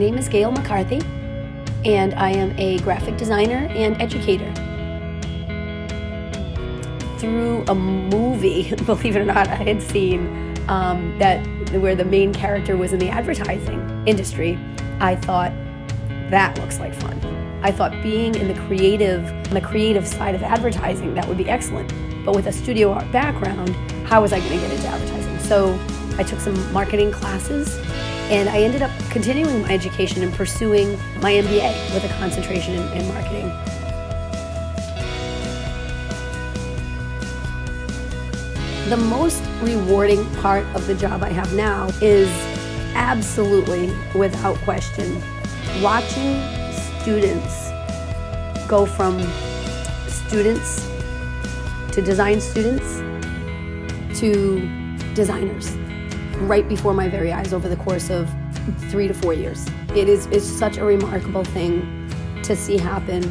name is Gail McCarthy, and I am a graphic designer and educator. Through a movie, believe it or not, I had seen where the main character was in the advertising industry. I thought, that looks like fun. I thought being in the creative side of advertising, that would be excellent. But with a studio art background, how was I going to get into advertising? So I took some marketing classes, and I ended up continuing my education and pursuing my MBA with a concentration in marketing. The most rewarding part of the job I have now is absolutely, without question, watching students go from students to design students to designers right before my very eyes over the course of 3 to 4 years. It's such a remarkable thing to see happen.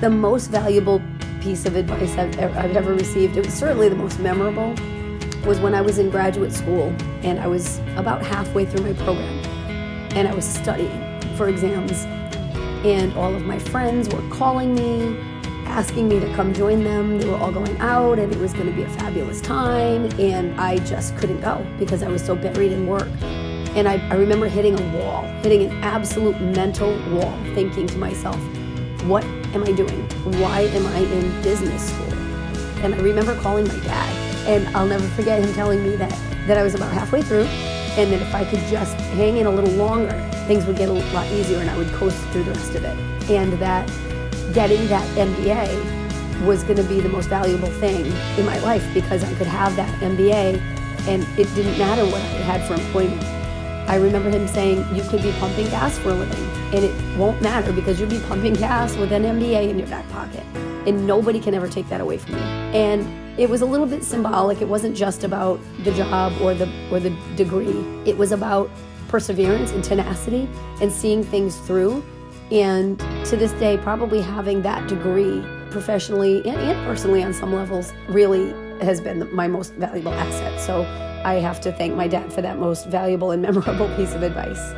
The most valuable piece of advice I've ever received, it was certainly the most memorable, was when I was in graduate school and I was about halfway through my program and I was studying for exams, and all of my friends were calling me, asking me to come join them. They were all going out and it was going to be a fabulous time, and I just couldn't go because I was so buried in work. And I remember hitting a wall, hitting an absolute mental wall, thinking to myself, what am I doing? Why am I in business school? And I remember calling my dad, and I'll never forget him telling me that I was about halfway through, and that if I could just hang in a little longer, things would get a lot easier and I would coast through the rest of it. And that getting that MBA was going to be the most valuable thing in my life, because I could have that MBA and it didn't matter what I had for employment. I remember him saying, you could be pumping gas for a living and it won't matter because you'll be pumping gas with an MBA in your back pocket, and nobody can ever take that away from you. And it was a little bit symbolic. It wasn't just about the job or the degree. It was about perseverance and tenacity and seeing things through. And to this day, probably having that degree professionally and personally on some levels really has been my most valuable asset. So I have to thank my dad for that most valuable and memorable piece of advice.